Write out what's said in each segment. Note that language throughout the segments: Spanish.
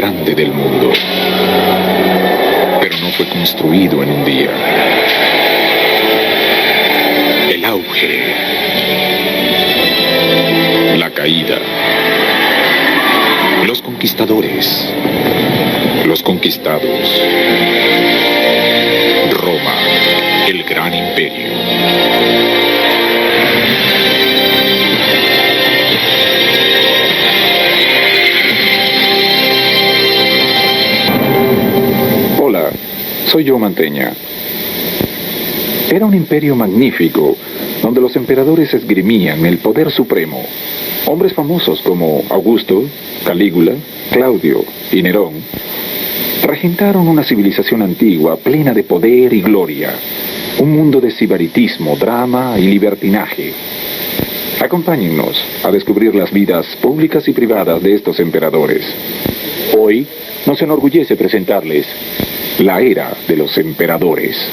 grande del mundo. Pero no fue construido en un día. El auge, la caída, los conquistadores, los conquistados, Roma, el gran imperio. Hola, soy yo, Manteña. Era un imperio magnífico, donde los emperadores esgrimían el poder supremo. Hombres famosos como Augusto, Calígula, Claudio y Nerón regentaron una civilización antigua plena de poder y gloria. Un mundo de sibaritismo, drama y libertinaje. Acompáñennos a descubrir las vidas públicas y privadas de estos emperadores. Hoy nos enorgullece presentarles la era de los emperadores.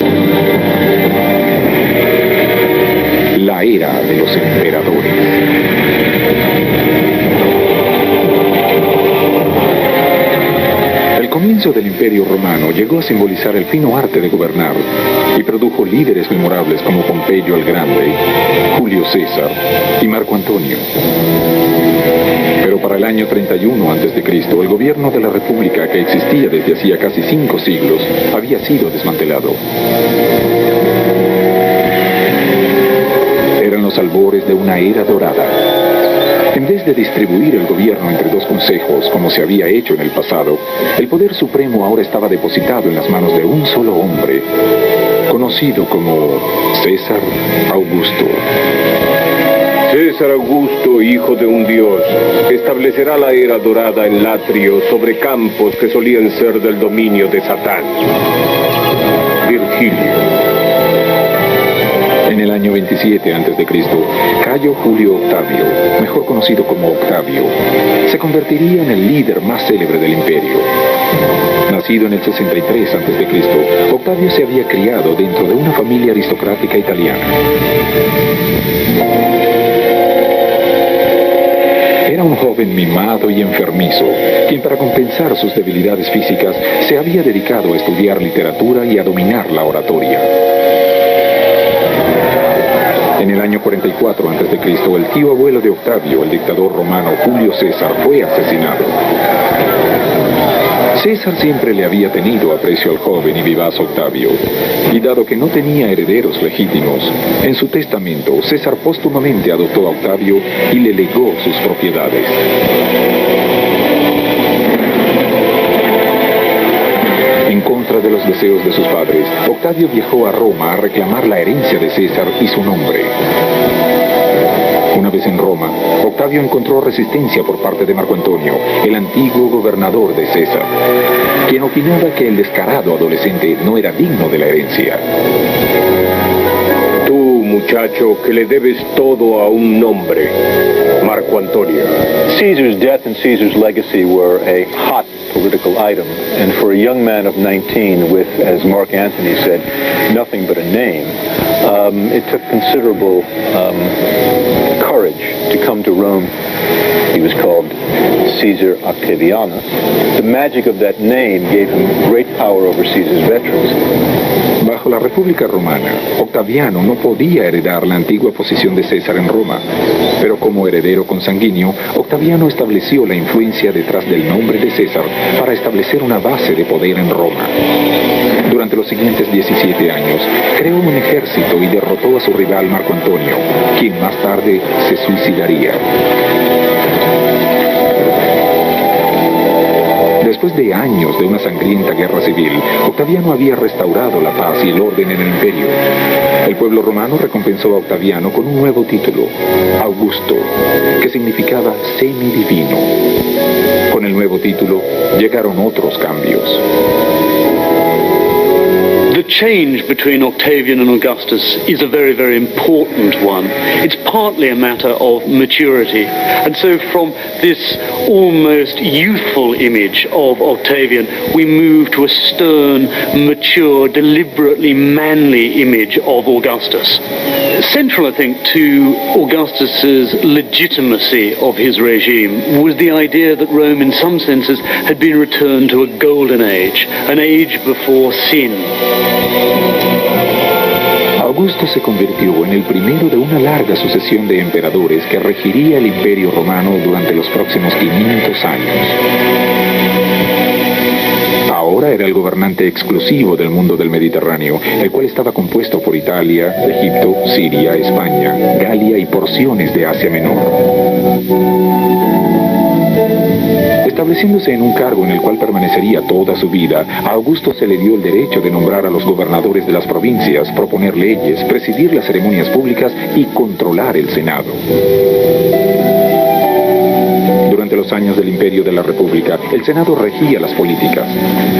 La era de los emperadores. El comienzo del Imperio Romano llegó a simbolizar el fino arte de gobernar y produjo líderes memorables como Pompeyo el Grande, Julio César y Marco Antonio. Pero para el año 31 a.C., el gobierno de la República, que existía desde hacía casi 5 siglos, había sido desmantelado. Eran los albores de una era dorada. En vez de distribuir el gobierno entre 2 consejos, como se había hecho en el pasado, el poder supremo ahora estaba depositado en las manos de un solo hombre, conocido como César Augusto. César Augusto, hijo de un dios, establecerá la era dorada en Latrio sobre campos que solían ser del dominio de Satán. Virgilio. En el año 27 a.C., Cayo Julio Octavio, mejor conocido como Octavio, se convertiría en el líder más célebre del imperio. Nacido en el 63 a.C., Octavio se había criado dentro de una familia aristocrática italiana. Era un joven mimado y enfermizo, quien para compensar sus debilidades físicas se había dedicado a estudiar literatura y a dominar la oratoria. En el año 44 a.C., el tío abuelo de Octavio, el dictador romano Julio César, fue asesinado. César siempre le había tenido aprecio al joven y vivaz Octavio, y dado que no tenía herederos legítimos, en su testamento César póstumamente adoptó a Octavio y le legó sus propiedades. En contra de los deseos de sus padres, Octavio viajó a Roma a reclamar la herencia de César y su nombre. Una vez en Roma, Octavio encontró resistencia por parte de Marco Antonio, el antiguo gobernador de César, quien opinaba que el descarado adolescente no era digno de la herencia. Tú, muchacho, que le debes todo a un nombre, Marco Antonio. Caesar's death and Caesar's legacy were a hot political item, and for a young man of 19 with, as Mark Antony said, nothing but a name, it took considerable courage to come to Rome. He was called Caesar Octavianus. The magic of that name gave him great power over Caesar's veterans. Bajo la República Romana, Octaviano no podía heredar la antigua posición de César en Roma, pero como heredero consanguíneo, Octaviano estableció la influencia detrás del nombre de César para establecer una base de poder en Roma. Durante los siguientes 17 años, creó un ejército y derrotó a su rival Marco Antonio, quien más tarde se suicidaría. Después de años de una sangrienta guerra civil, Octaviano había restaurado la paz y el orden en el imperio. El pueblo romano recompensó a Octaviano con un nuevo título, Augusto, que significaba semidivino. Con el nuevo título llegaron otros cambios. The change between Octavian and Augustus is a very, very important one. It's partly a matter of maturity. And so from this almost youthful image of Octavian, we move to a stern, mature, deliberately manly image of Augustus. Central, I think, to Augustus's legitimacy of his regime was the idea that Rome, in some senses, had been returned to a golden age, an age before sin. Augusto se convirtió en el primero de una larga sucesión de emperadores que regiría el Imperio Romano durante los próximos 500 años. Ahora era el gobernante exclusivo del mundo del Mediterráneo, el cual estaba compuesto por Italia, Egipto, Siria, España, Galia y porciones de Asia Menor. Estableciéndose en un cargo en el cual permanecería toda su vida, a Augusto se le dio el derecho de nombrar a los gobernadores de las provincias, proponer leyes, presidir las ceremonias públicas y controlar el Senado. Durante los años del Imperio de la República, el Senado regía las políticas.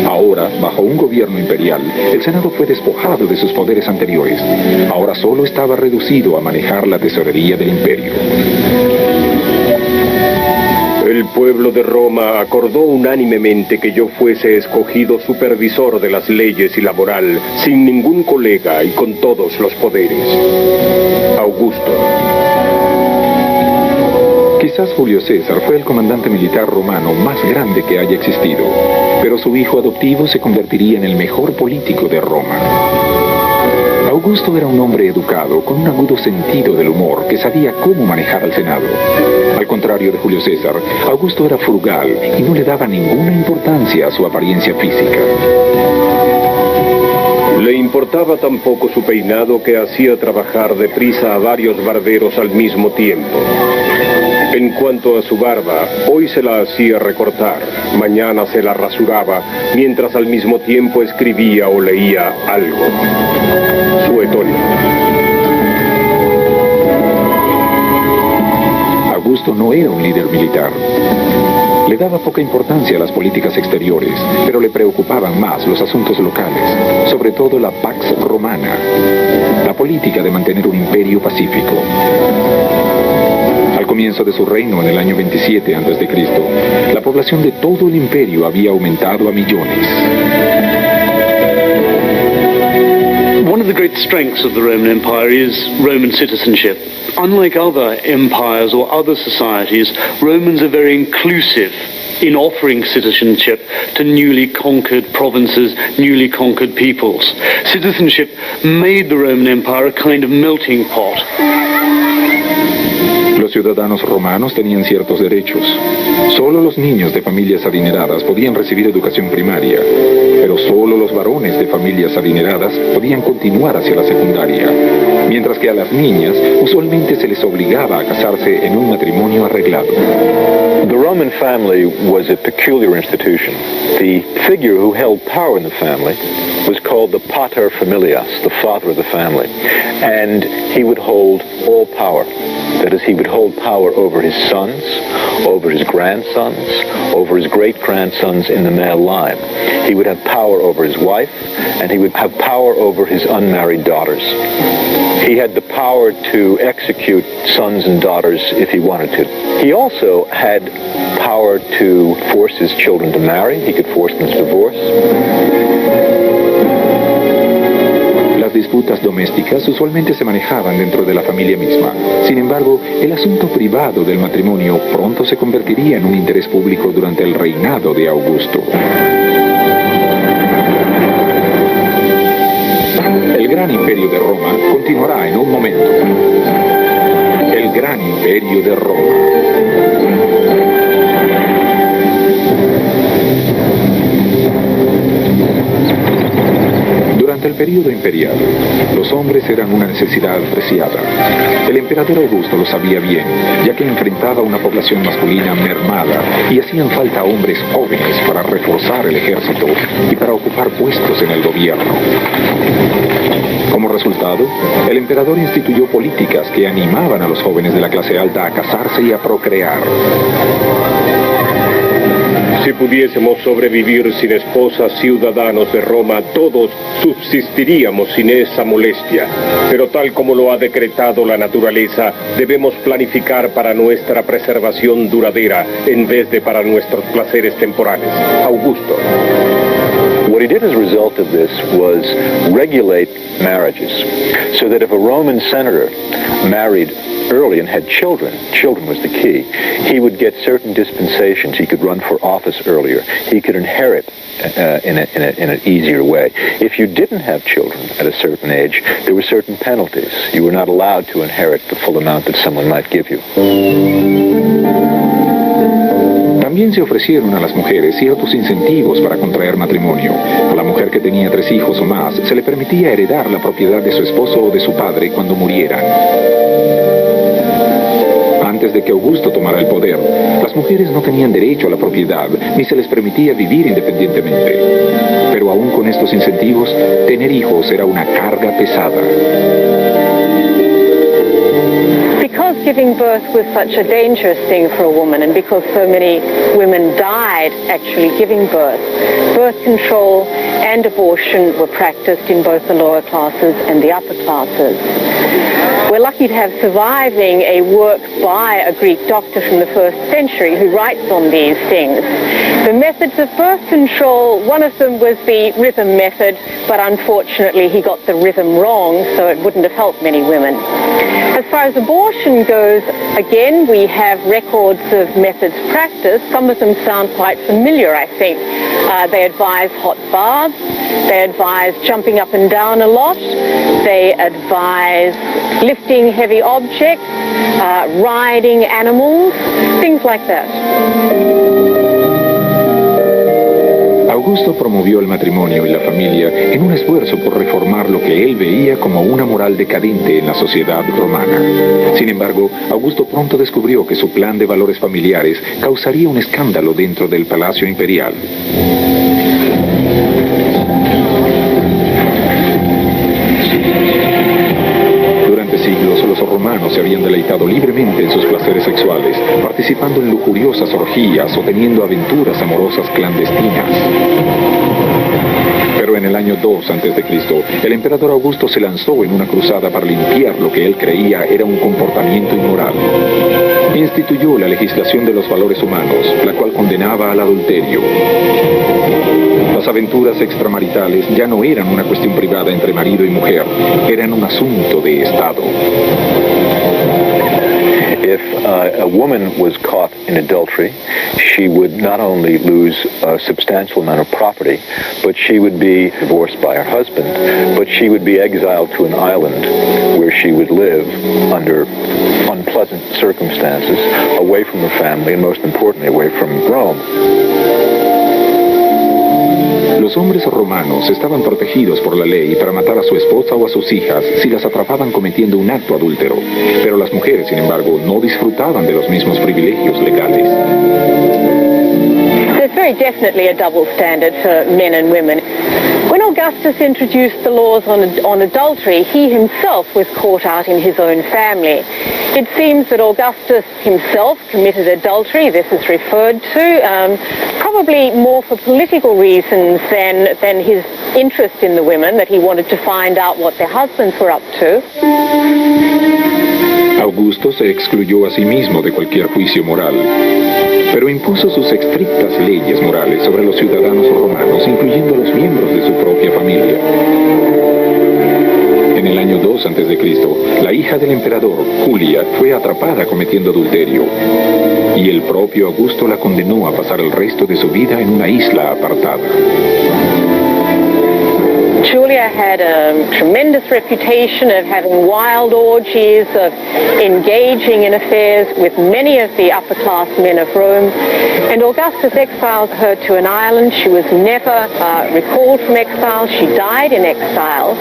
Ahora, bajo un gobierno imperial, el Senado fue despojado de sus poderes anteriores. Ahora solo estaba reducido a manejar la tesorería del imperio. El pueblo de Roma acordó unánimemente que yo fuese escogido supervisor de las leyes y la moral, sin ningún colega y con todos los poderes. Augusto. Quizás Julio César fue el comandante militar romano más grande que haya existido, pero su hijo adoptivo se convertiría en el mejor político de Roma. Augusto era un hombre educado, con un agudo sentido del humor, que sabía cómo manejar al Senado. Al contrario de Julio César, Augusto era frugal y no le daba ninguna importancia a su apariencia física. Le importaba tan poco su peinado que hacía trabajar deprisa a varios barberos al mismo tiempo. En cuanto a su barba, hoy se la hacía recortar, mañana se la rasuraba, mientras al mismo tiempo escribía o leía algo. Suetonio. Augusto no era un líder militar. Le daba poca importancia a las políticas exteriores, pero le preocupaban más los asuntos locales, sobre todo la Pax Romana, la política de mantener un imperio pacífico. Al comienzo de su reino, en el año 27 a.C., la población de todo el imperio había aumentado a millones. One of the great strengths of the Roman Empire is Roman citizenship. Unlike other empires or other societies, Romans are very inclusive in offering citizenship to newly conquered provinces, newly conquered peoples. Citizenship made the Roman Empire a kind of melting pot. Los ciudadanos romanos tenían ciertos derechos. Solo los niños de familias adineradas podían recibir educación primaria, pero solo los varones de familias adineradas podían continuar hacia la secundaria, mientras que a las niñas usualmente se les obligaba a casarse en un matrimonio arreglado. The Roman family was a peculiar institution. The figure who held power in the family was called the pater familias, the father of the family, and he would hold all power. That is, he would hold power over his sons, over his grandsons, over his great-grandsons in the male line. He would have power over his wife, and he would have power over his unmarried daughters. He had the power to execute sons and daughters if he wanted to. He also had power to force his children to marry. He could force them to divorce. Las disputas domésticas usualmente se manejaban dentro de la familia misma. Sin embargo, el asunto privado del matrimonio pronto se convertiría en un interés público durante el reinado de Augusto. El gran imperio de Roma continuará en un momento. El gran imperio de Roma. Durante el período imperial, los hombres eran una necesidad preciada. El emperador Augusto lo sabía bien, ya que enfrentaba una población masculina mermada y hacían falta hombres jóvenes para reforzar el ejército y para ocupar puestos en el gobierno. Como resultado, el emperador instituyó políticas que animaban a los jóvenes de la clase alta a casarse y a procrear. Si pudiésemos sobrevivir sin esposas ciudadanos de Roma, todos subsistiríamos sin esa molestia. Pero tal como lo ha decretado la naturaleza, debemos planificar para nuestra preservación duradera en vez de para nuestros placeres temporales. Augusto. What he did as a result of this was regulate marriages, so that if a Roman senator married early and had children was the key, he would get certain dispensations. He could run for office earlier. He could inherit in an easier way. If you didn't have children at a certain age, there were certain penalties. You were not allowed to inherit the full amount that someone might give you. También se ofrecieron a las mujeres ciertos incentivos para contraer matrimonio. A la mujer que tenía 3 hijos o más se le permitía heredar la propiedad de su esposo o de su padre cuando murieran. Antes de que Augusto tomara el poder, las mujeres no tenían derecho a la propiedad ni se les permitía vivir independientemente. Pero aún con estos incentivos, tener hijos era una carga pesada. Because giving birth was such a dangerous thing for a woman, and because so many women died actually giving birth, birth control and abortion were practiced in both the lower classes and the upper classes. We're lucky to have surviving a work by a Greek doctor from the 1st century who writes on these things. The methods of birth control, one of them was the rhythm method, but unfortunately he got the rhythm wrong, so it wouldn't have helped many women. As far as abortion goes, again, we have records of methods practiced. Some of them sound quite familiar, I think. They advise hot baths. They advise jumping up and down a lot. They advise lifting heavy objects, riding animals, things like that. Augusto promovió el matrimonio y la familia en un esfuerzo por reformar lo que él veía como una moral decadente en la sociedad romana. Sin embargo, Augusto pronto descubrió que su plan de valores familiares causaría un escándalo dentro del palacio imperial. Durante siglos, los romanos se habían deleitado libremente en sus placeres sexuales, participando en lujuriosas orgías o teniendo aventuras amorosas clandestinas. Pero en el año 2 a.C., el emperador Augusto se lanzó en una cruzada para limpiar lo que él creía era un comportamiento inmoral. Instituyó la legislación de los valores humanos, la cual condenaba al adulterio. Las aventuras extramaritales ya no eran una cuestión privada entre marido y mujer, eran un asunto de Estado. If a woman was caught in adultery, she would not only lose a substantial amount of property, but she would be divorced by her husband, but she would be exiled to an island where she would live under unpleasant circumstances, away from her family, and most importantly, away from Rome. Los hombres romanos estaban protegidos por la ley para matar a su esposa o a sus hijas si las atrapaban cometiendo un acto adúltero, pero las mujeres, sin embargo, no disfrutaban de los mismos privilegios legales. There's very definitely a double standard for men and women. When Augustus introduced the laws on adultery, he himself was caught out in his own family. It seems that Augustus himself committed adultery, this is referred to, probably more for political reasons than his interest in the women, that he wanted to find out what their husbands were up to. Augusto se excluyó a sí mismo de cualquier juicio moral, pero impuso sus estrictas leyes morales sobre los ciudadanos romanos, incluyendo a los miembros de su propia familia. En el año 2 a.C., la hija del emperador, Julia, fue atrapada cometiendo adulterio, y el propio Augusto la condenó a pasar el resto de su vida en una isla apartada. Julia had a tremendous reputation of having wild orgies, of engaging in affairs with many of the upper-class men of Rome, and Augustus exiled her to an island. She was never recalled from exile. She died in exile.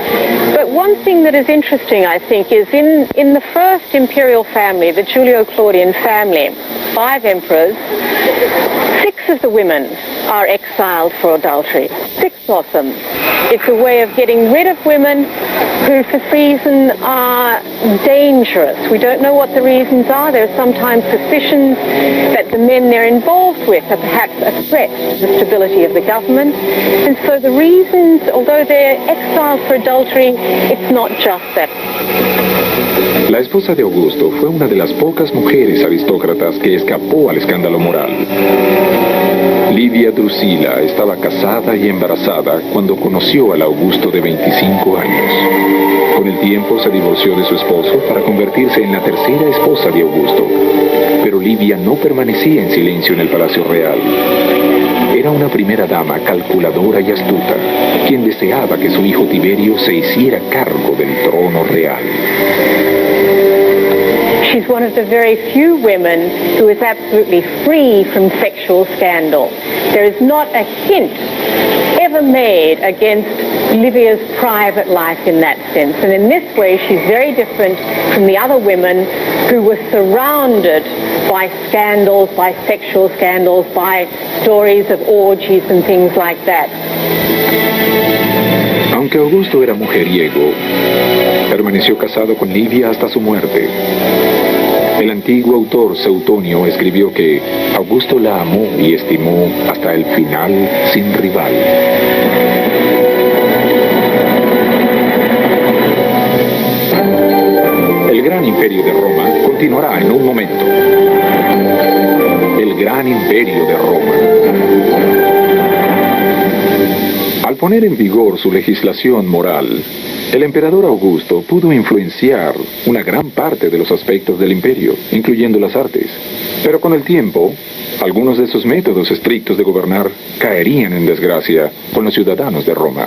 But one thing that is interesting, I think, is in the first imperial family, the Julio-Claudian family, 5 emperors, 6 of the women are exiled for adultery. Six blossoms. It's a way of getting rid of women who for some reason are dangerous. We don't know what the reasons are. There are sometimes suspicions that the men they're involved with are perhaps a threat to the stability of the government. And so the reasons, although they're exiled for adultery, it's not just that. La esposa de Augusto fue una de las pocas mujeres aristócratas que escapó al escándalo moral. Livia Drusila estaba casada y embarazada cuando conoció al Augusto de 25 años. Con el tiempo se divorció de su esposo para convertirse en la tercera esposa de Augusto. Pero Livia no permanecía en silencio en el Palacio Real. Era una primera dama calculadora y astuta, quien deseaba que su hijo Tiberio se hiciera cargo del trono real. She's one of the very few women who is absolutely free from sexual scandal. There is not a hint ever made against Livia's private life in that sense. And in this way, she's very different from the other women who were surrounded by scandals, by sexual scandals, by stories of orgies and things like that. Aunque Augusto era mujeriego, permaneció casado con Livia hasta su muerte. El antiguo autor Suetonio escribió que Augusto la amó y estimó hasta el final sin rival. El gran imperio de Roma continuará en un momento. El gran imperio de Roma. Al poner en vigor su legislación moral, el emperador Augusto pudo influenciar una gran parte de los aspectos del imperio, incluyendo las artes. Pero con el tiempo, algunos de sus métodos estrictos de gobernar caerían en desgracia con los ciudadanos de Roma.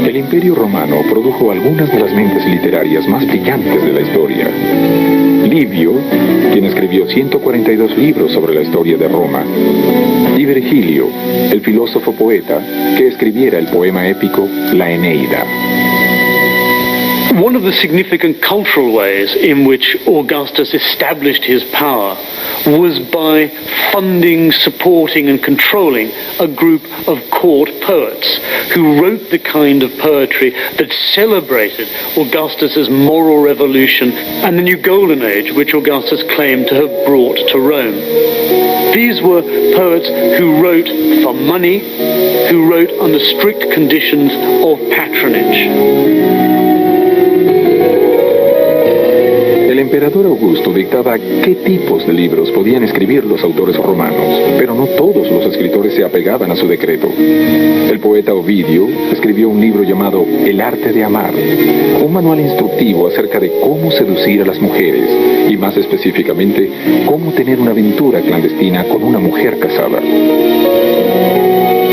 El Imperio Romano produjo algunas de las mentes literarias más brillantes de la historia. Livio, quien escribió 142 libros sobre la historia de Roma, y Virgilio, el filósofo poeta, que escribiera el poema épico La Eneida. One of the significant cultural ways in which Augustus established his power was by funding, supporting and controlling a group of court poets who wrote the kind of poetry that celebrated Augustus's moral revolution and the new golden age which Augustus claimed to have brought to Rome. These were poets who wrote for money, who wrote under strict conditions of patronage. El emperador Augusto dictaba qué tipos de libros podían escribir los autores romanos, pero no todos los escritores se apegaban a su decreto. El poeta Ovidio escribió un libro llamado El arte de amar, un manual instructivo acerca de cómo seducir a las mujeres y más específicamente cómo tener una aventura clandestina con una mujer casada.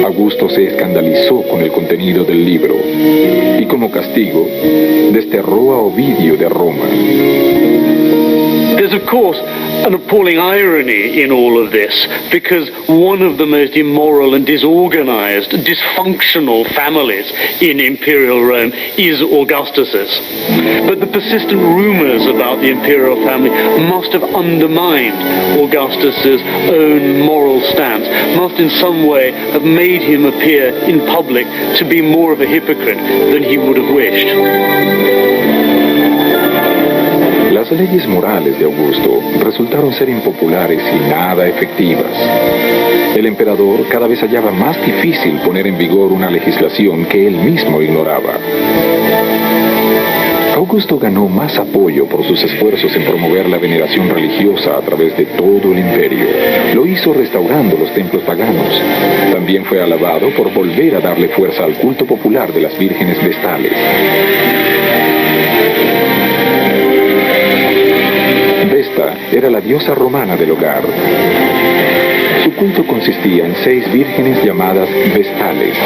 Augusto se escandalizó con el contenido del libro y como castigo desterró a Ovidio de Roma. There's of course an appalling irony in all of this, because one of the most immoral and disorganized, dysfunctional families in imperial Rome is Augustus's. But the persistent rumors about the imperial family must have undermined Augustus's own moral stance, must in some way have made him appear in public to be more of a hypocrite than he would have wished. Las leyes morales de Augusto resultaron ser impopulares y nada efectivas. El emperador cada vez hallaba más difícil poner en vigor una legislación que él mismo ignoraba. Augusto ganó más apoyo por sus esfuerzos en promover la veneración religiosa a través de todo el imperio. Lo hizo restaurando los templos paganos. También fue alabado por volver a darle fuerza al culto popular de las vírgenes vestales. Vesta era la diosa romana del hogar. Su culto consistía en 6 vírgenes llamadas vestales.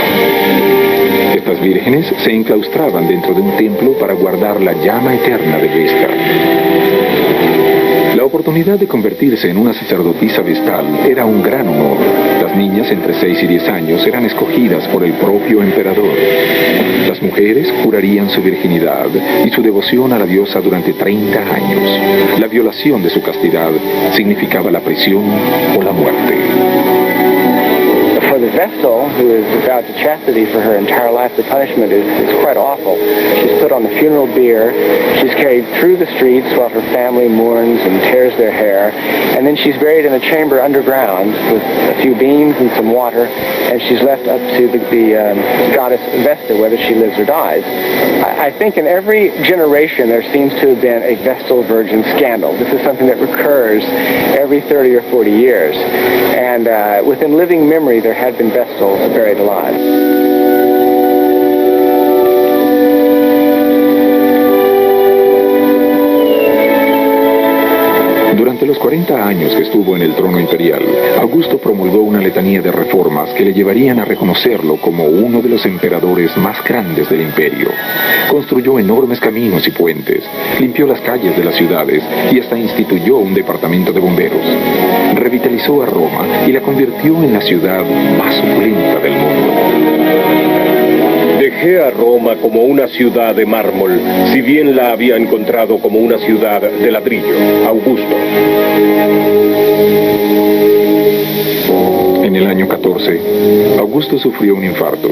Estas vírgenes se enclaustraban dentro de un templo para guardar la llama eterna de Vesta. La oportunidad de convertirse en una sacerdotisa vestal era un gran honor. Las niñas entre 6 y 10 años eran escogidas por el propio emperador. Las mujeres jurarían su virginidad y su devoción a la diosa durante 30 años. La violación de su castidad significaba la prisión o la muerte. For the Vestal, who is vowed to chastity for her entire life, the punishment is quite awful. She's put on the funeral bier, she's carried through the streets while her family mourns and tears their hair, and then she's buried in a chamber underground with a few beams and some water, and she's left up to the goddess Vesta, whether she lives or dies. I think in every generation there seems to have been a Vestal Virgin scandal. This is something that recurs every 30 or 40 years, and within living memory there had been Vestals buried alive. Durante los 40 años que estuvo en el trono imperial, Augusto promulgó una letanía de reformas que le llevarían a reconocerlo como uno de los emperadores más grandes del imperio. Construyó enormes caminos y puentes, limpió las calles de las ciudades y hasta instituyó un departamento de bomberos. Revitalizó a Roma y la convirtió en la ciudad más opulenta del mundo. Dejé a Roma como una ciudad de mármol, si bien la había encontrado como una ciudad de ladrillo. Augusto. En el año 14, Augusto sufrió un infarto.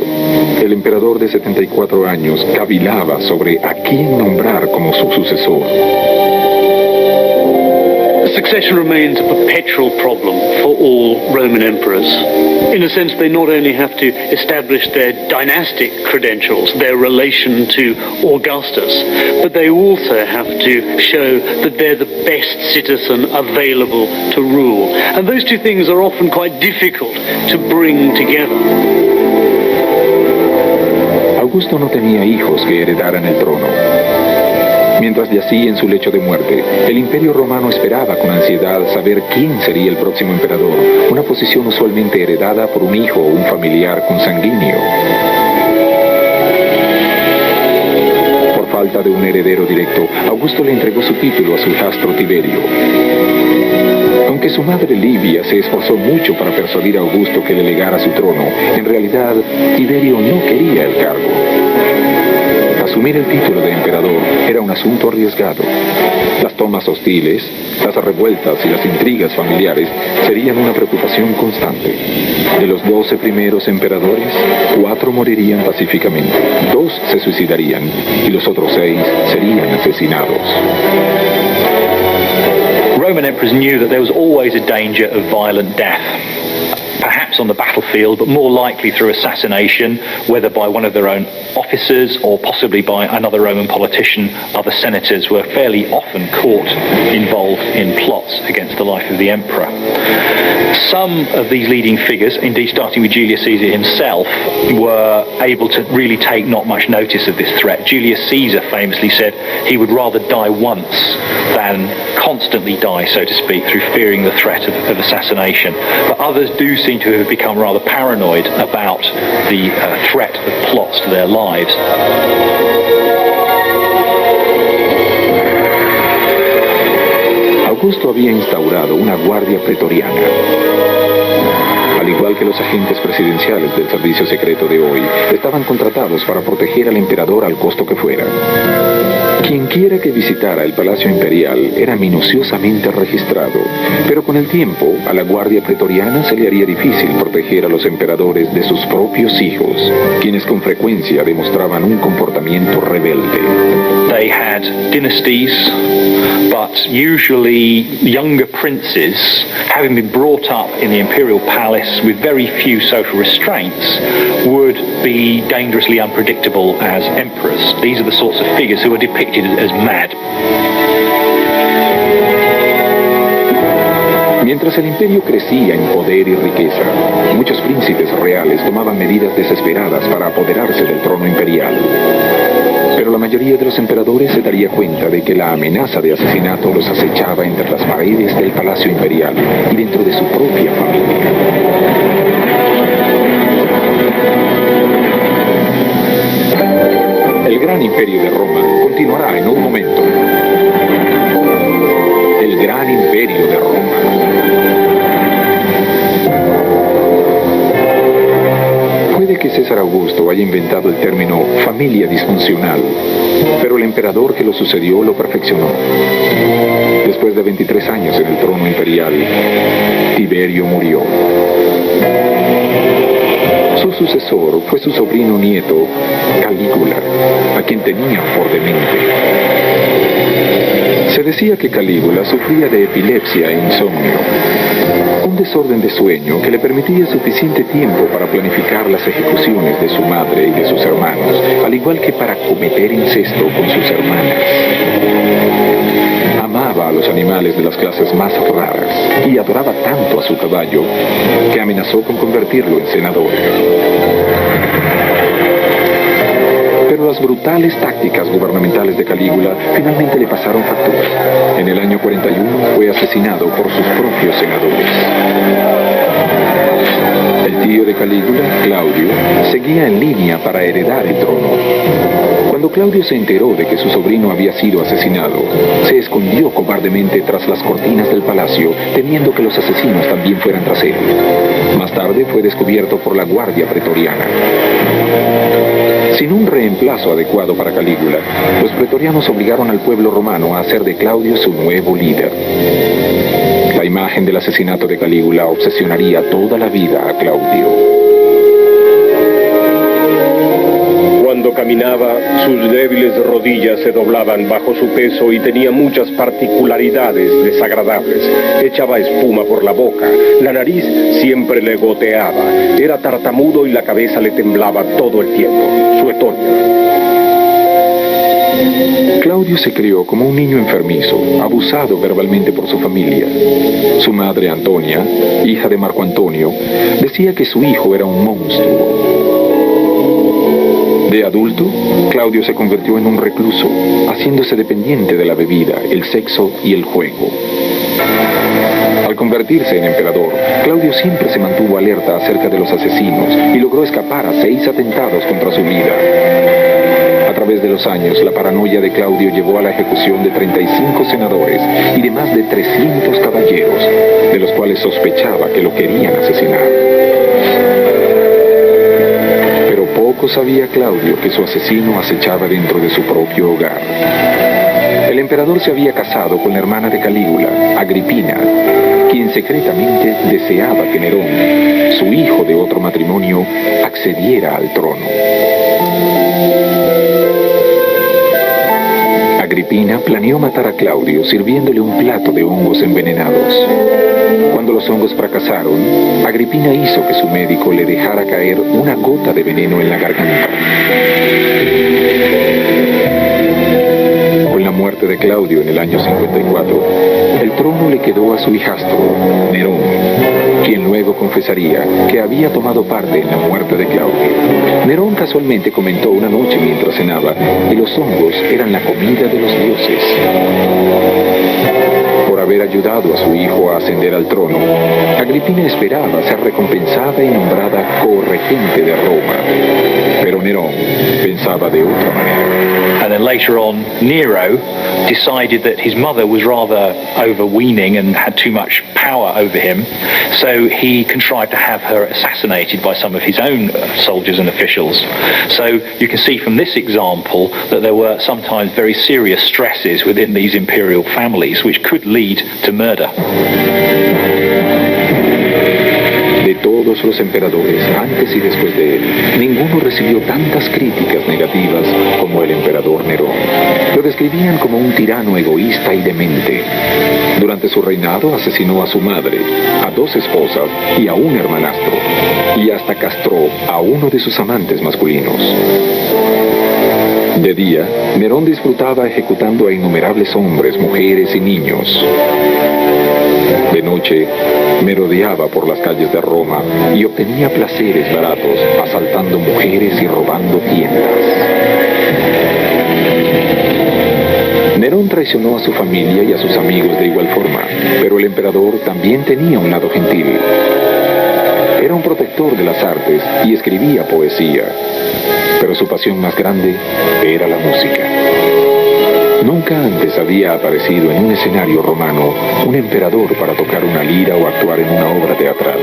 El emperador de 74 años cavilaba sobre a quién nombrar como su sucesor. Succession remains a perpetual problem for all Roman emperors. In a sense, they not only have to establish their dynastic credentials, their relation to Augustus, but they also have to show that they're the best citizen available to rule. And those two things are often quite difficult to bring together. Augusto no tenía hijos que heredaran el trono. Mientras yacía en su lecho de muerte, el Imperio Romano esperaba con ansiedad saber quién sería el próximo emperador, una posición usualmente heredada por un hijo o un familiar consanguíneo. Por falta de un heredero directo, Augusto le entregó su título a su hijastro Tiberio. Aunque su madre Livia se esforzó mucho para persuadir a Augusto que le legara su trono, en realidad Tiberio no quería el cargo. Asumir el título de emperador era un asunto arriesgado. Las tomas hostiles, las revueltas y las intrigas familiares serían una preocupación constante. De los 12 primeros emperadores, 4 morirían pacíficamente, 2 se suicidarían y los otros 6 serían asesinados. Roman emperors knew that there was always a danger of violent death. Perhaps on the battlefield, but more likely through assassination, whether by one of their own officers or possibly by another Roman politician. Other senators were fairly often caught involved in plots against the life of the emperor. Some of these leading figures, indeed starting with Julius Caesar himself, were able to really take not much notice of this threat. Julius Caesar famously said he would rather die once than constantly die, so to speak, through fearing the threat of assassination. But others do seem to have become rather paranoid about the threat of plots to their lives. Augusto había instaurado una guardia pretoriana. Al igual que los agentes presidenciales del servicio secreto de hoy, estaban contratados para proteger al emperador al costo que fuera. Quienquiera que visitara el Palacio Imperial era minuciosamente registrado, pero con el tiempo a la Guardia Pretoriana se le haría difícil proteger a los emperadores de sus propios hijos, quienes con frecuencia demostraban un comportamiento rebelde. They had dynasties, but usually younger princes, having been brought up in the imperial palace with very few social restraints, would be dangerously unpredictable as emperors. These are the sorts of figures who are depicted as mad. Mientras el imperio crecía en poder y riqueza, muchos príncipes reales tomaban medidas desesperadas para apoderarse del trono imperial. Pero la mayoría de los emperadores se daría cuenta de que la amenaza de asesinato los acechaba entre las paredes del Palacio Imperial y dentro de su propia familia. El gran imperio de Roma continuará en un momento. El gran imperio de Roma. César Augusto haya inventado el término familia disfuncional, pero el emperador que lo sucedió lo perfeccionó. Después de 23 años en el trono imperial, Tiberio murió. Su sucesor fue su sobrino nieto, Calígula, a quien tenían por demente. Se decía que Calígula sufría de epilepsia e insomnio, un desorden de sueño que le permitía suficiente tiempo para planificar las ejecuciones de su madre y de sus hermanos, al igual que para cometer incesto con sus hermanas. Amaba a los animales de las clases más raras y adoraba tanto a su caballo que amenazó con convertirlo en senador. Pero las brutales tácticas gubernamentales de Calígula finalmente le pasaron factura. En el año 41 fue asesinado por sus propios senadores. El tío de Calígula, Claudio, seguía en línea para heredar el trono. Cuando Claudio se enteró de que su sobrino había sido asesinado, se escondió cobardemente tras las cortinas del palacio, temiendo que los asesinos también fueran tras él. Más tarde fue descubierto por la guardia pretoriana. Sin un reemplazo adecuado para Calígula, los pretorianos obligaron al pueblo romano a hacer de Claudio su nuevo líder. La imagen del asesinato de Calígula obsesionaría toda la vida a Claudio. Cuando caminaba, sus débiles rodillas se doblaban bajo su peso y tenía muchas particularidades desagradables. Echaba espuma por la boca, la nariz siempre le goteaba, era tartamudo y la cabeza le temblaba todo el tiempo. Suetonio. Claudio se crió como un niño enfermizo, abusado verbalmente por su familia. Su madre, Antonia, hija de Marco Antonio, decía que su hijo era un monstruo. De adulto, Claudio se convirtió en un recluso, haciéndose dependiente de la bebida, el sexo y el juego. Al convertirse en emperador, Claudio siempre se mantuvo alerta acerca de los asesinos y logró escapar a 6 atentados contra su vida. A través de los años, la paranoia de Claudio llevó a la ejecución de 35 senadores y de más de 300 caballeros, de los cuales sospechaba que lo querían asesinar. Pero poco sabía Claudio que su asesino acechaba dentro de su propio hogar. El emperador se había casado con la hermana de Calígula, Agripina, quien secretamente deseaba que Nerón, su hijo de otro matrimonio, accediera al trono. Agripina planeó matar a Claudio sirviéndole un plato de hongos envenenados. Cuando los hongos fracasaron, Agripina hizo que su médico le dejara caer una gota de veneno en la garganta. Con la muerte de Claudio en el año 54, el trono le quedó a su hijastro, Nerón, quien luego confesaría que había tomado parte en la muerte de Claudio. Nerón casualmente comentó una noche mientras cenaba que los hongos eran la comida de los dioses. Por haber ayudado a su hijo a ascender al trono, Agripina esperaba ser recompensada y nombrada corregente de Roma. Pero Nerón pensaba de otra manera. And then later on, Nero decided that his mother was rather overweening and had too much power over him, so he contrived to have her assassinated by some of his own soldiers and officials. So you can see from this example that there were sometimes very serious stresses within these imperial families which could lead to murder. De todos los emperadores, antes y después de él, ninguno recibió tantas críticas negativas como el emperador Nerón. Lo describían como un tirano egoísta y demente. Durante su reinado asesinó a su madre, a 2 esposas y a un hermanastro, y hasta castró a uno de sus amantes masculinos. De día, Nerón disfrutaba ejecutando a innumerables hombres, mujeres y niños. De noche, merodeaba por las calles de Roma y obtenía placeres baratos, asaltando mujeres y robando tiendas. Nerón traicionó a su familia y a sus amigos de igual forma, pero el emperador también tenía un lado gentil. Era un protector de las artes y escribía poesía, pero su pasión más grande era la música. Nunca antes había aparecido en un escenario romano un emperador para tocar una lira o actuar en una obra teatral.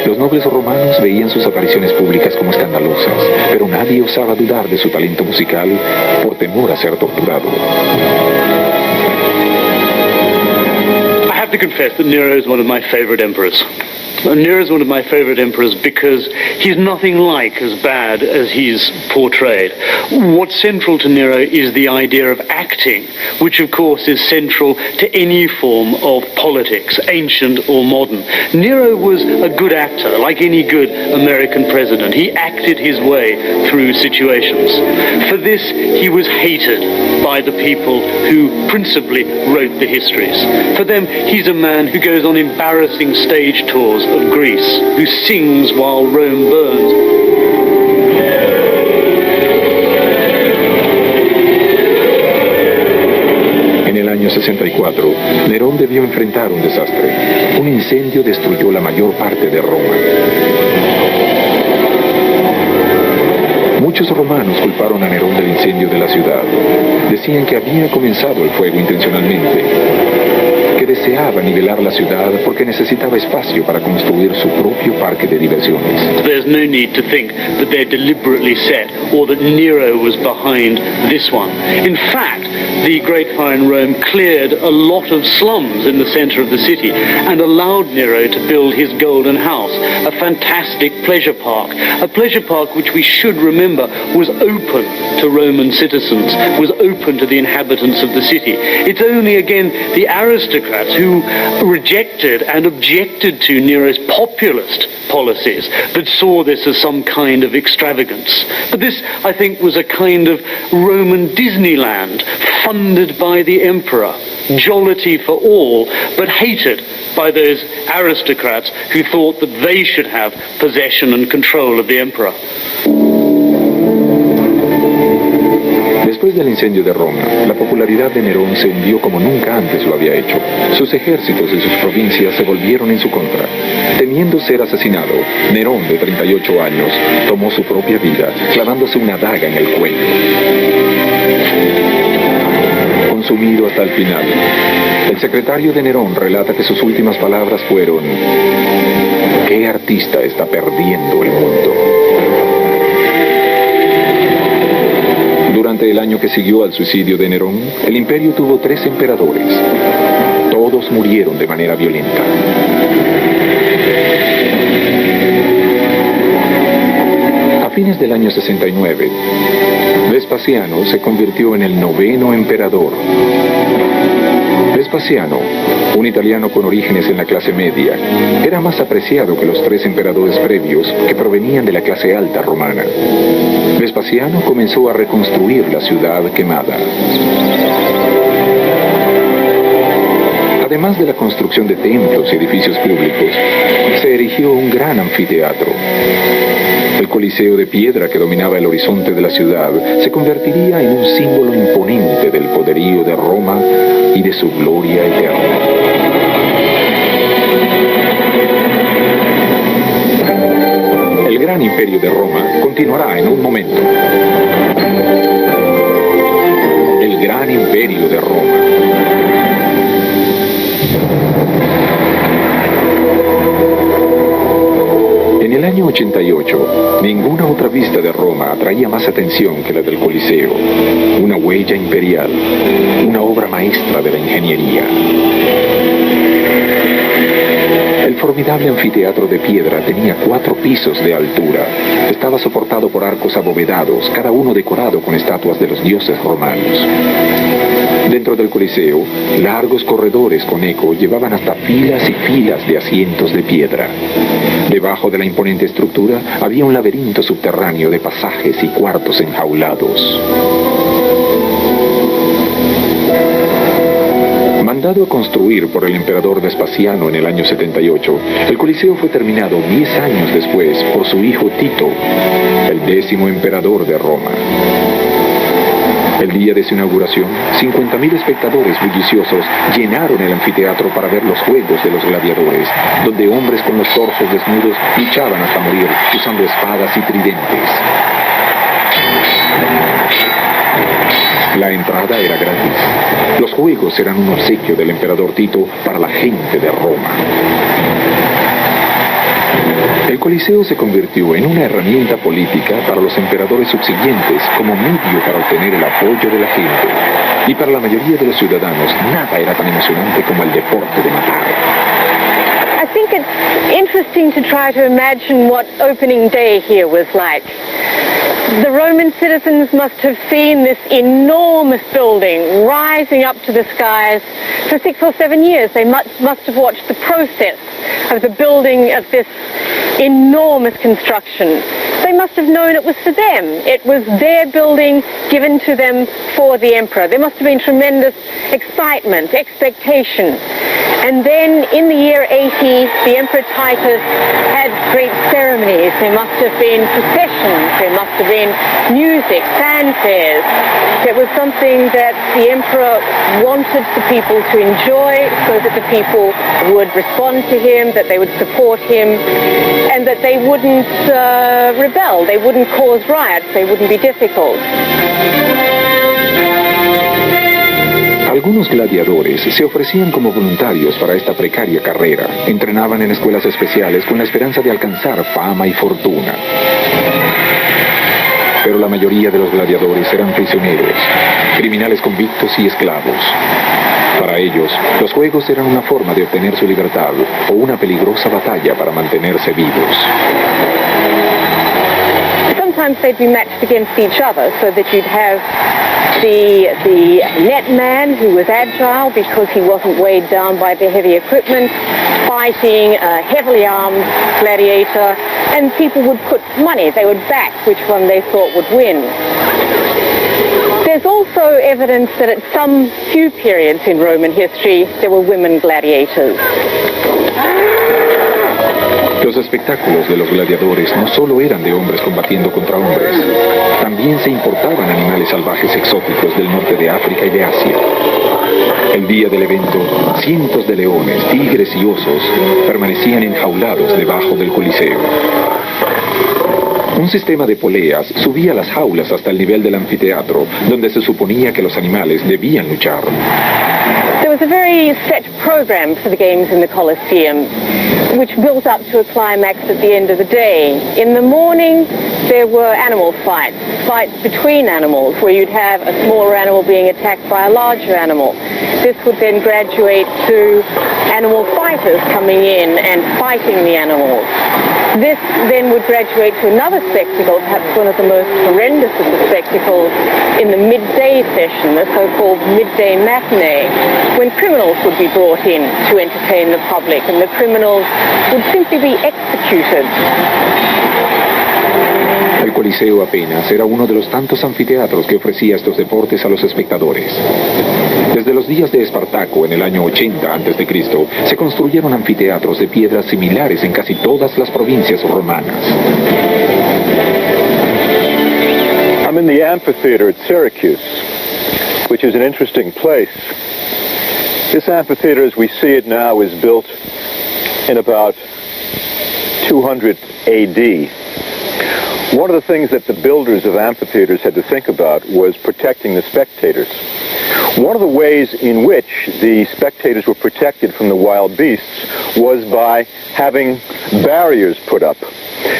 Los nobles romanos veían sus apariciones públicas como escandalosas, pero nadie osaba dudar de su talento musical por temor a ser torturado. I have to confess that Nero is one of my favorite emperors. Nero is one of my favorite emperors because he's nothing like as bad as he's portrayed. What's central to Nero is the idea of acting, which of course is central to any form of politics, ancient or modern. Nero was a good actor, like any good American president. He acted his way through situations. For this, he was hated by the people who principally wrote the histories. For them, he's a man who goes on embarrassing stage tours of Greece, who sings while Rome burns. En el año 64, Nerón debió enfrentar un desastre. Un incendio destruyó la mayor parte de Roma. Muchos romanos culparon a Nerón del incendio de la ciudad. Decían que había comenzado el fuego intencionalmente, que deseaba nivelar la ciudad porque necesitaba espacio para construir su propio parque de diversiones. There's no need to think that they're deliberately set or that Nero was behind this one. In fact, the Great Fire in Rome cleared a lot of slums in the center of the city and allowed Nero to build his Golden House, a fantastic pleasure park. A pleasure park which we should remember was open to Roman citizens, was open to the inhabitants of the city. It's only, again, the aristocrats who rejected and objected to Nero's populist policies that saw this as some kind of extravagance. But this, I think, was a kind of Roman Disneyland funded by the emperor. Jollity for all, but hated by those aristocrats who thought that they should have possession and control of the emperor. Después del incendio de Roma, la popularidad de Nerón se hundió como nunca antes lo había hecho. Sus ejércitos y sus provincias se volvieron en su contra. Temiendo ser asesinado, Nerón, de 38 años, tomó su propia vida, clavándose una daga en el cuello. Consumido hasta el final, el secretario de Nerón relata que sus últimas palabras fueron: ¿qué artista está perdiendo el mundo? Durante el año que siguió al suicidio de Nerón, el imperio tuvo 3 emperadores. Todos murieron de manera violenta. A fines del año 69, Vespasiano se convirtió en el 9º emperador. Vespasiano, un italiano con orígenes en la clase media, era más apreciado que los 3 emperadores previos que provenían de la clase alta romana. Vespasiano comenzó a reconstruir la ciudad quemada. Además de la construcción de templos y edificios públicos, se erigió un gran anfiteatro. El Coliseo de piedra que dominaba el horizonte de la ciudad se convertiría en un símbolo imponente del poderío de Roma y de su gloria eterna. El gran imperio de Roma continuará en un momento. El gran imperio de Roma. En el año 88, ninguna otra vista de Roma atraía más atención que la del Coliseo, una huella imperial, una obra maestra de la ingeniería. El formidable anfiteatro de piedra tenía 4 pisos de altura. Estaba soportado por arcos abovedados, cada uno decorado con estatuas de los dioses romanos. Dentro del Coliseo, largos corredores con eco llevaban hasta filas y filas de asientos de piedra. Debajo de la imponente estructura había un laberinto subterráneo de pasajes y cuartos enjaulados. Mandado a construir por el emperador Vespasiano en el año 78, el Coliseo fue terminado 10 años después por su hijo Tito, el 10º emperador de Roma. El día de su inauguración, 50.000 espectadores bulliciosos llenaron el anfiteatro para ver los juegos de los gladiadores, donde hombres con los torsos desnudos luchaban hasta morir usando espadas y tridentes. La entrada era gratis. Los juegos eran un obsequio del emperador Tito para la gente de Roma. El Coliseo se convirtió en una herramienta política para los emperadores subsiguientes como medio para obtener el apoyo de la gente. Y para la mayoría de los ciudadanos, nada era tan emocionante como el deporte de matar. I think it's interesting to try to imagine what opening day here was like. The Roman citizens must have seen this enormous building rising up to the skies for 6 or 7 years. They must have watched the process of the building of this enormous construction. They must have known it was for them. It was their building given to them for the emperor. There must have been tremendous excitement, expectation. And then in the year 80, the Emperor Titus had great ceremonies. There must have been processions. There must have been music, fanfares. It was something that the emperor wanted the people to enjoy so that the people would respond to him, that they would support him, and that they wouldn't rebel, they wouldn't cause riots, they wouldn't be difficult. Algunos gladiadores se ofrecían como voluntarios para esta precaria carrera. Entrenaban en escuelas especiales con la esperanza de alcanzar fama y fortuna. Pero la mayoría de los gladiadores eran prisioneros, criminales convictos y esclavos. Para ellos, los juegos eran una forma de obtener su libertad o una peligrosa batalla para mantenerse vivos. Sometimes they'd be matched against each other, so that you'd have the net man who was agile because he wasn't weighed down by the heavy equipment, fighting a heavily armed gladiator, and people would put money, they would back which one they thought would win. There's also evidence that at some few periods in Roman history there were women gladiators. Los espectáculos de los gladiadores no solo eran de hombres combatiendo contra hombres, también se importaban animales salvajes exóticos del norte de África y de Asia. El día del evento, cientos de leones, tigres y osos permanecían enjaulados debajo del Coliseo. Un sistema de poleas subía las jaulas hasta el nivel del anfiteatro, donde se suponía que los animales debían luchar. There was a very set program for the games in the Colosseum, which built up to a climax at the end of the day. In the morning, there were animal fights, fights between animals, where you'd have a smaller animal being attacked by a larger animal. This would then graduate to animal fighters coming in and fighting the animals. This then would graduate to another spectacle, perhaps one of the most horrendous of the spectacles, in the midday session, the so-called midday matinee, when criminals would be brought in to entertain the public, and the criminals would simply be executed. El Coliseo apenas era uno de los tantos anfiteatros que ofrecía estos deportes a los espectadores. Desde los días de Espartaco en el año 80 a.C., se construyeron anfiteatros de piedras similares en casi todas las provincias romanas. I'm in the amphitheater at Syracuse, which is an interesting place. This amphitheater, as we see it now, was built in about 200 AD. One of the things that the builders of amphitheaters had to think about was protecting the spectators. One of the ways in which the spectators were protected from the wild beasts was by having barriers put up.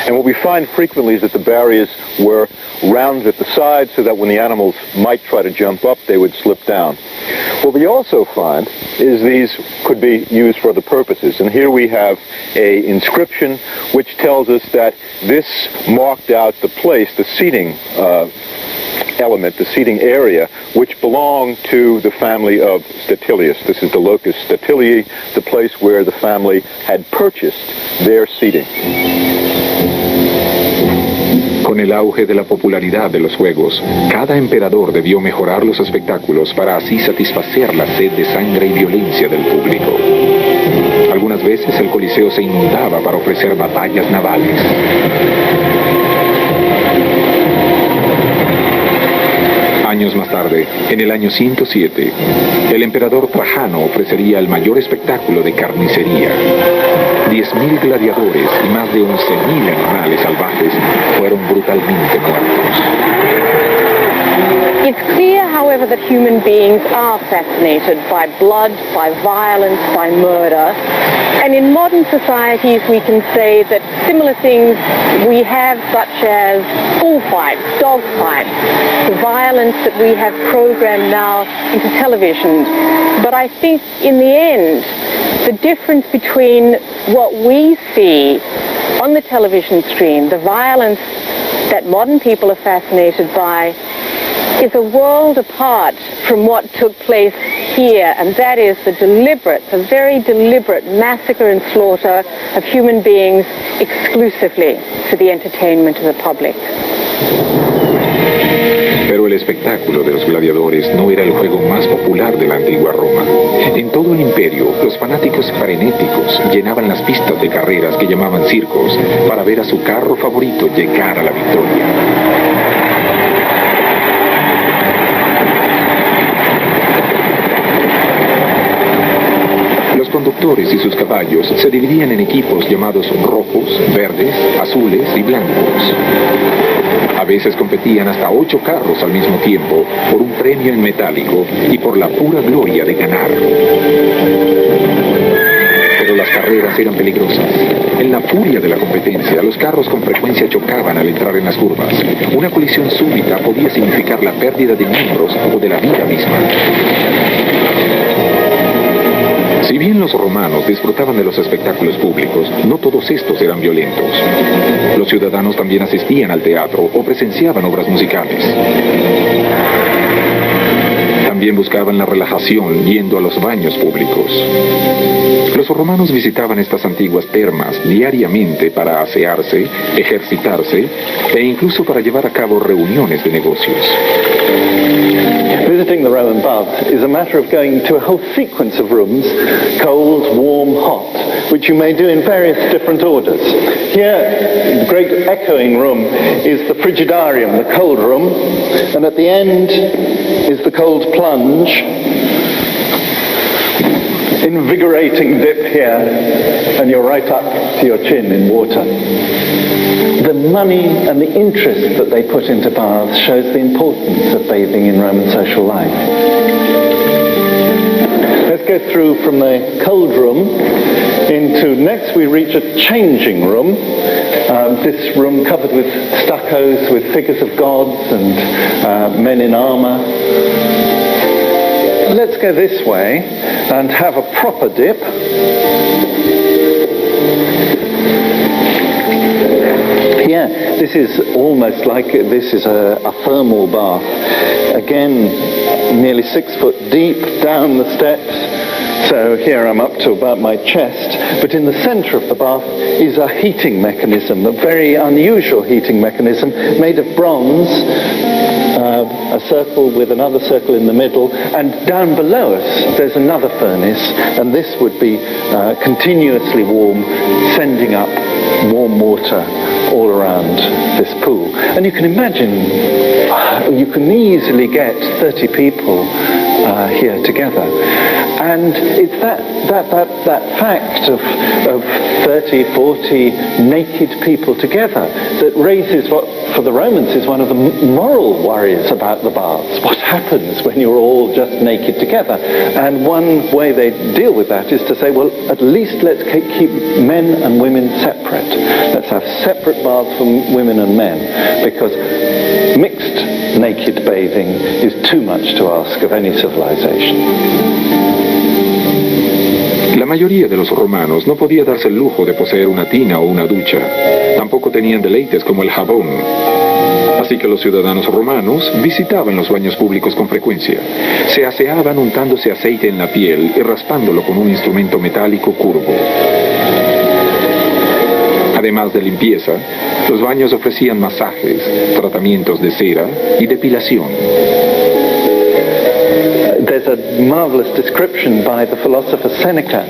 And what we find frequently is that the barriers were rounded at the sides so that when the animals might try to jump up, they would slip down. What we also find is these could be used for other purposes. And here we have an inscription which tells us that this marked out the place, the seating element, the seating area, which belonged to the family of Statilius. This is the locus Statilii, the place where the family had purchased their seating. Con el auge de la popularidad de los juegos, cada emperador debió mejorar los espectáculos para así satisfacer la sed de sangre y violencia del público. Algunas veces el Coliseo se inundaba para ofrecer batallas navales. Años más tarde, en el año 107, el emperador Trajano ofrecería el mayor espectáculo de carnicería. 10.000 gladiadores y más de 11.000 animales salvajes fueron brutalmente muertos. It's clear, however, that human beings are fascinated by blood, by violence, by murder. And in modern societies, we can say that similar things we have, such as bullfights, dog fights, the violence that we have programmed now into television. But I think in the end, the difference between what we see on the television screen, the violence that modern people are fascinated by, is a world apart from what took place here, and that is the very deliberate massacre and slaughter of human beings exclusively for the entertainment of the public. Pero el espectáculo de los gladiadores no era el juego más popular de la antigua Roma. En todo el imperio, los fanáticos frenéticos llenaban las pistas de carreras que llamaban circos para ver a su carro favorito llegar a la victoria. Los conductores y sus caballos se dividían en equipos llamados rojos, verdes, azules y blancos. A veces competían hasta 8 carros al mismo tiempo por un premio en metálico y por la pura gloria de ganar. Pero las carreras eran peligrosas. En la furia de la competencia, los carros con frecuencia chocaban al entrar en las curvas. Una colisión súbita podía significar la pérdida de miembros o de la vida misma. Si bien los romanos disfrutaban de los espectáculos públicos, no todos estos eran violentos. Los ciudadanos también asistían al teatro o presenciaban obras musicales. También buscaban la relajación yendo a los baños públicos. Los romanos visitaban estas antiguas termas diariamente para asearse, ejercitarse e incluso para llevar a cabo reuniones de negocios. Visiting the Roman baths is a matter of going to a whole sequence of rooms, cold, warm, hot, which you may do in various different orders. Here, the great echoing room is the frigidarium, the cold room, and at the end is the cold plunge. Invigorating dip here, and you're right up to your chin in water. The money and the interest that they put into baths shows the importance of bathing in Roman social life. Let's go through from the cold room into, next we reach a changing room. This room covered with stuccos, with figures of gods and men in armour. Let's go this way and have a proper dip. Yeah, this is almost like this is a thermal bath. Again, nearly 6 foot deep down the steps. So here I'm up to about my chest, but in the center of the bath is a heating mechanism, a very unusual heating mechanism made of bronze, a circle with another circle in the middle, and down below us there's another furnace, and this would be continuously warm, sending up warm water all around this pool. And you can imagine, you can easily get 30 people here together. And it's that fact of 30, 40 naked people together that raises what for the Romans is one of the moral worries about the baths. What happens when you're all just naked together? And one way they deal with that is to say, well, at least let's keep men and women separate. Let's have separate baths for women and men, because mixed naked bathing is too much to ask of any civilization. La mayoría de los romanos no podía darse el lujo de poseer una tina o una ducha. Tampoco tenían deleites como el jabón. Así que los ciudadanos romanos visitaban los baños públicos con frecuencia. Se aseaban untándose aceite en la piel y raspándolo con un instrumento metálico curvo. Además de limpieza, los baños ofrecían masajes, tratamientos de cera y depilación. There's a marvelous description by the philosopher Seneca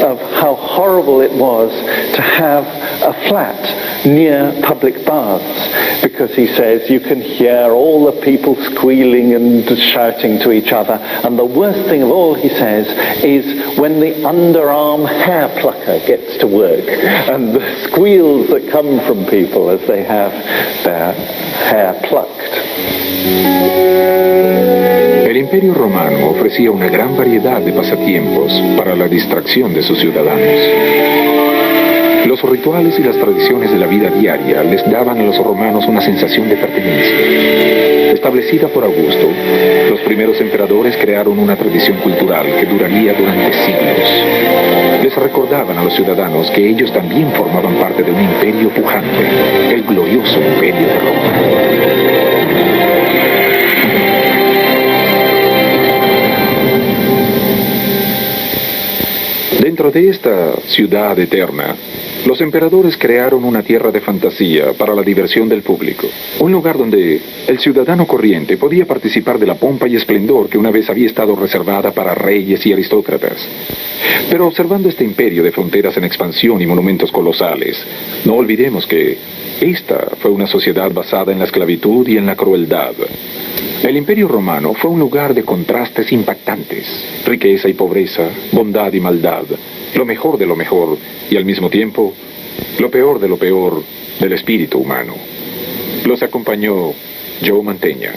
of how horrible it was to have a flat near public baths, because he says you can hear all the people squealing and shouting to each other, and the worst thing of all, he says, is when the underarm hair plucker gets to work, and the squeals that come from people as they have their hair plucked. El Imperio Romano ofrecía una gran variedad de pasatiempos para la distracción de sus ciudadanos. Los rituales y las tradiciones de la vida diaria les daban a los romanos una sensación de pertenencia. Establecida por Augusto, los primeros emperadores crearon una tradición cultural que duraría durante siglos. Les recordaban a los ciudadanos que ellos también formaban parte de un imperio pujante, el glorioso Imperio de Roma. Dentro de esta ciudad eterna, los emperadores crearon una tierra de fantasía para la diversión del público. Un lugar donde el ciudadano corriente podía participar de la pompa y esplendor que una vez había estado reservada para reyes y aristócratas. Pero observando este imperio de fronteras en expansión y monumentos colosales, no olvidemos que esta fue una sociedad basada en la esclavitud y en la crueldad. El Imperio Romano fue un lugar de contrastes impactantes, riqueza y pobreza, bondad y maldad, lo mejor de lo mejor y al mismo tiempo lo peor de lo peor del espíritu humano. Los acompañó Joe Mantegna.